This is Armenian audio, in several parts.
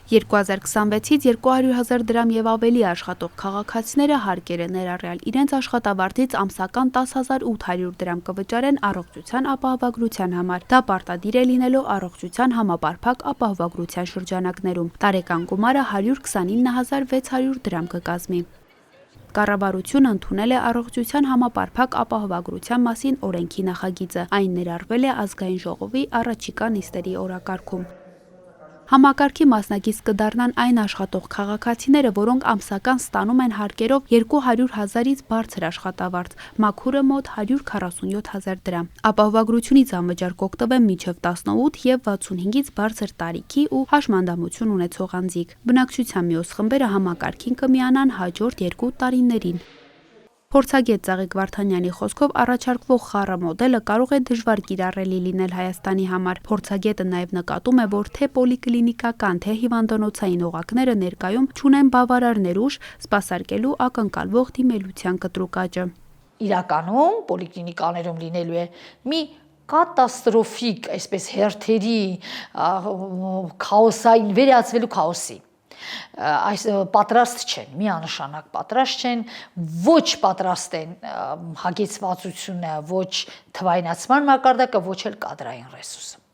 2026-ից 200,000 դրամ եւ ավելի աշխատող քաղաքացիները հարկերը ներառյալ իրենց աշխատավարձից ամսական 10,800 դրամ կվճարեն առողջության ապահովագրության համար։ Դա պարտադիր է լինելու առողջության համապարփակ ապահովագրության շրջանակներում։ Տարեկան գումարը 129,600 դրամ կկազմի։ Կառավարությունը ընդունել է առողջության համապարփակ ապահովագրության մասին օրենքի նախագիծը։ Այն ներառվել է ազգային ժողովի առաջիկա նիստերի օրակարգում։ Համակարգի մասնակից կդառնան այն աշխատող քաղաքացիները, որոնք ամսական ստանում են հարկերով 200,000-ից բարձր աշխատավարձ, մաքուրը մոտ 147,000 դրամ։ Ապահովագրությունից անվճար կօգտվեն մինչև 18 եւ 65-ից բարձր տարիքի ու հաշմանդամություն ունեցող անձիկ։ Բնակչության մյուս խմբերը համակարգին կմիանան հաջորդ 2 տարիներին։ Փորձագետ Ծաղիկ Վարդանյանի խոսքով առաջարկվող խառը մոդելը կարող է դժվար կիրառելի լինել Հայաստանի համար։ Փորձագետը նաև նկատում է, որ թե պոլիկլինիկական, թե հիվանդանոցային օղակները ներկայում չունեն բավարար ներուժ սպասարկելու ակնկալվող դիմելության կտրուկ աճը։ Իրականում պոլիկլինիկաներում լինելու է մի կատաստրոֆիկ, այսպես հերթերի քաոսային վերածվելու քաոսի։ Այս պատրաստ չեն, միանշանակ պատրաստ չեն, ոչ պատրաստ են հագեցվածությունը, ոչ թվայնացման մակարդակը, ոչ էլ կադրային ռեսուրսը։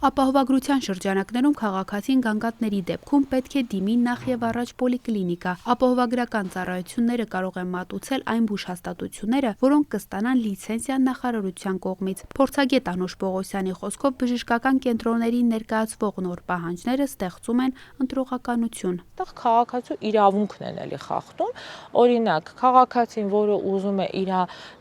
Ապահովագրության շրջանակներում քաղաքացին գանգատների դեպքում պետք է դիմի նախ եւ առաջ պոլիկլինիկա։ Ապահովագրական ծառայությունները կարող են մատուցել այն բուժհաստատությունները, որոնք կստանան լիցենզիա նախարարության կողմից։ Փորձագետ Անուշ Պողոսյանի խոսքով բժշկական կենտրոններին ներկայացվող նոր պահանջները ստեղծում են ընտրողականություն։ Այդտեղ քաղաքացու իրավունքն են էլի խախտում։ Օրինակ, քաղաքացին, որը ուզում է իր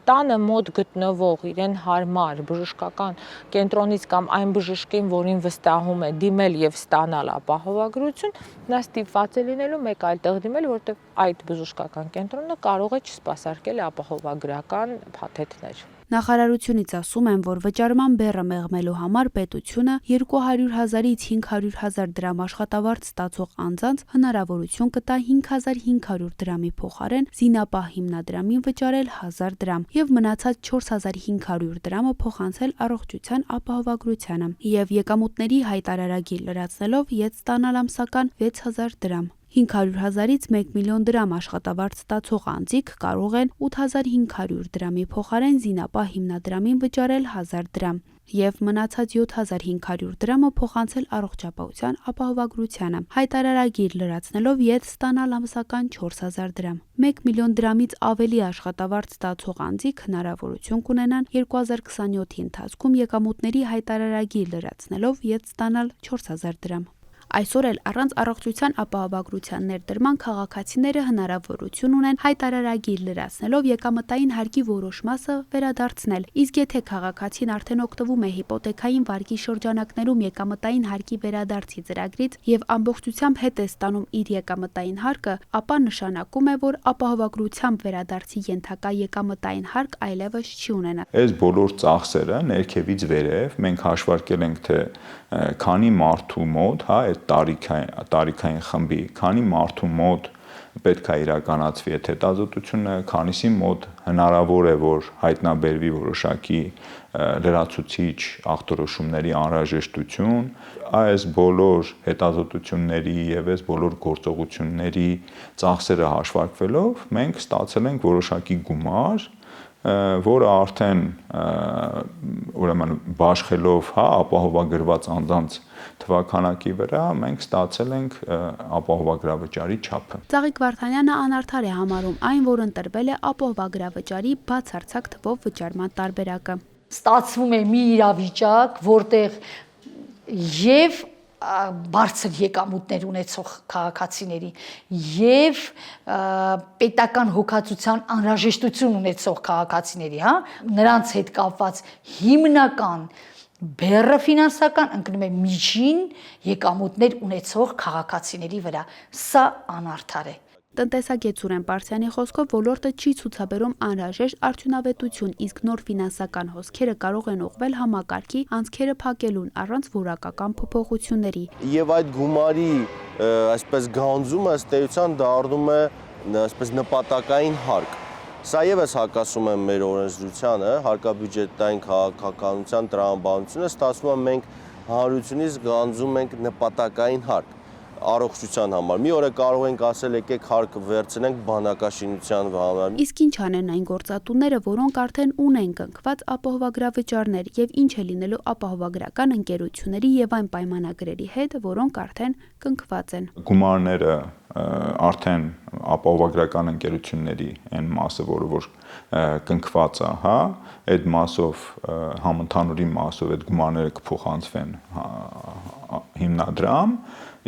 տանը մոտ գտնվող իրեն հարմար բժշկական կենտրոնից կամ այն բժշկին, որին վստահում է, դիմել եւ ստանալ ապահովագրություն, նա ստիպված է լինելու մեկ այլ տեղ դիմել, որտեղ այդ բժշկական կենտրոնը կարող է չսպասարկել ապահովագրական փաթեթներ։ Նախարարությունից ասում են, որ վճարման բեռը մեղմելու համար պետությունը 200,000-ից 500,000 դրամ աշխատավարձ ստացող անձանց հնարավորություն կտա 5,500 դրամի փոխարեն զինապահ հիմնադրամին վճարել 1,000 դրամ եւ մնացած 4,500 դրամը փոխանցել առողջության ապահովագրությանը եւ եկամուտների հայտարարագիր լրացնելով ետ ստանալ ամսական 6,000 դրամ։ 500,000-ից 1 միլիոն դրամ աշխատավարձ ստացող անձիկ կարող են 8,500 դրամի փոխարեն զինապահ հիմնադրամին վճարել 1,000 դրամ եւ մնացած 7,500 դրամը փոխանցել առողջապահության ապահովագրությանը, հայտարարագիր լրացնելով ետ ստանալ ամսական 4,000 դրամ։ 1 միլիոն դրամից ավելի աշխատավարձ ստացող անձիկ հնարավորություն կունենան 2027-ի ընթացքում եկամուտների հայտարարագիր լրացնելով ետ ստանալ 4,000 դրամ։ Այսօր էլ առանց առողջության ապահովագրության ներդրման քաղաքացիները հնարավորություն ունեն հայտարարագիր լրացնելով եկամտային հարկի որոշ մասը վերադարձնել։ Իսկ եթե քաղաքացին արդեն օգտվում է հիպոթեքային վարկի շրջանակներում եկամտային հարկի վերադարձի ծրագրից եւ ամբողջությամբ հետ է ստանում իր եկամտային հարկը, ապա նշանակում է, որ ապահովագրությամբ վերադարձի ենթակա եկամտային հարկ այլևս չի ունենա։ Այս բոլոր ծախսերը ներքևից վերև մենք հաշվարկել ենք, թե քանի մարդու մոտ, այդ տարիքային խմբի, քանի մարդու մոտ պետք է իրականացվի այդ հետազոտությունը, քանիսի մոտ հնարավոր է, որ հայտնաբերվի որոշակի լրացուցիչ ախտորոշումների անհրաժեշտություն, այս բոլոր հետազոտությունների եւ այս բոլոր գործողությունների ծախսերը հաշվարկվելով մենք ստացել ենք որոշակի գումար, որը արդեն ուրեմն բաշխելով ապահովագրված անձանց թվաքանակի վրա մենք ստացել ենք ապահովագրավճարի չափը։ Ծաղիկ Վարդանյանը անարդար է համարում այն, որ ընտրվել է ապահովագրավճարի բացարձակ թվով վճարման տարբերակը։ Ստացվում է մի իրավիճակ, որտեղ եւ բարձր եկամուտներ ունեցող քաղաքացիների եւ պետական հոգացության անհրաժեշտություն ունեցող քաղաքացիների, նրանց հետ կապված հիմնական բեռը ֆինանսական ընկնում է միջին եկամուտներ ունեցող քաղաքացիների վրա։ Սա անարդար է։ Տնտեսագետ Սուրեն Պարսյանի խոսքով ոլորտը չի ցուցաբերում անհրաժեշտ արդյունավետություն, իսկ նոր ֆինանսական հոսքերը կարող են ուղղվել համակարգի անցքերը փակելուն առանց որակական փոփոխությունների։ Եվ այդ գումարի այսպես գանձումը ըստ էության դառնում է այսպես նպատակային հարկ։ Սա եւս հակասում է մեր օրենսդրությանը, հարկաբյուջետային քաղաքականության տրամաբանությունը, ստացվում է մենք հանրությունից գանձում ենք նպատակային հարկ։ առողջության համար։ Մի օր կարող ենք ասել եկեք հարկ վերցնենք բանակաշինության համար։ Իսկ ինչ անեն այն գործատուները, որոնք արդեն ունեն կնքված ապահովագրավճարներ եւ ինչ է լինելու ապահովագրական ընկերությունների եւ այն պայմանագրերի հետ, որոնք արդեն կնքված են։ Գումարները արդեն ապահովագրական ընկերությունների այն մասը, որ կնքված է, հա, այդ մասով համընդհանուրի մասով այդ գումարները կփոխանցվեն հիմնադրամ,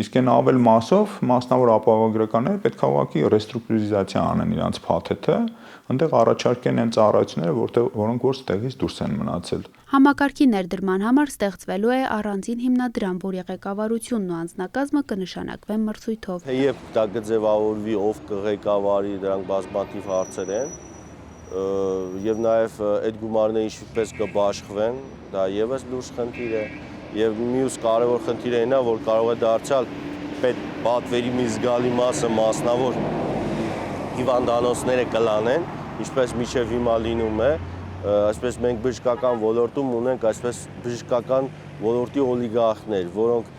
իսկ այն ավել մասով մասնավոր ապահովագրականները պետք է ուղղակի ռեստրուկտուրիզացիա անեն իրանց փաթեթը, այնտեղ առաջարկեն այն ծառայությունները, որոնք որ ստեղից դուրս են մնացել։ Համակարգի ներդրման համար ստեղծվելու է առանձին հիմնադրամ, որի ղեկավարությունն ու անձնակազմը կնշանակվեն մրցույթով։ Երբ դա կձևավորվի, ով կղեկավարի, դրանք բազմաթիվ հարցեր են, եւ նաեւ այդ գումարները ինչպես կբաշխվեն, դա եւս լուրջ խնդիր է, եւ մյուս կարեւոր խնդիրը այն է, որ կարող է դարձյալ պատվերի մի զգալի մասը մասնավոր հիվանդանոցները կլանեն, ինչպես մինչև հիմա լինում է, այսպես մենք բժշկական ոլորտում ունենք այսպես բժշկական ոլորտի օլիգարխներ, որոնք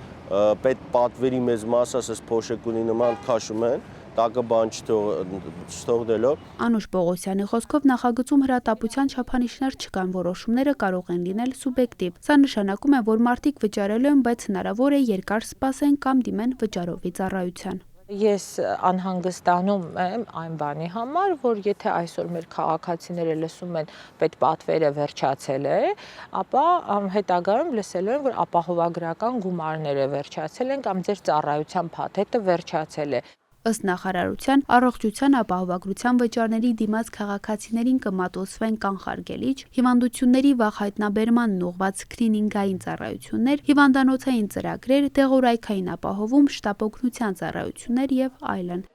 պատվերի մեծ մասը ասես փոշեկունի նման քաշում են, տակը բան չթողնելով։ Անուշ Պողոսյանի խոսքով նախագծում հրատապության չափանիշներ չկան, որոշումները կարող են լինել սուբյեկտիվ։ Սա նշանակում է, որ մարդիկ վճարելու են, բայց հնարավոր է երկար սպասեն կամ դիմեն վճարովի ծառայության։ Ես անհանգստանում եմ այն բանի համար, որ եթե այսօր մեր քաղաքացիները լսում են պետպատվերը վերջացել է, ապա հետագայում լսելու են, որ ապահովագրական գումարները վերջացել են կամ ձեր ծառայության փաթեթը վերջացել է։ Ըստ նախարարության, առողջության ապահովագրության վճարների դիմաց քաղաքացիներին կմատուցվեն կանխարգելիչ, հիվանդությունների վաղ հայտնաբերմանն ուղղված սքրինինգային ծառայություններ, հիվանդանոցային ծրագրեր, դեղորայքային ապահովում, շտապօգնության ծառայություններ եւ այլն։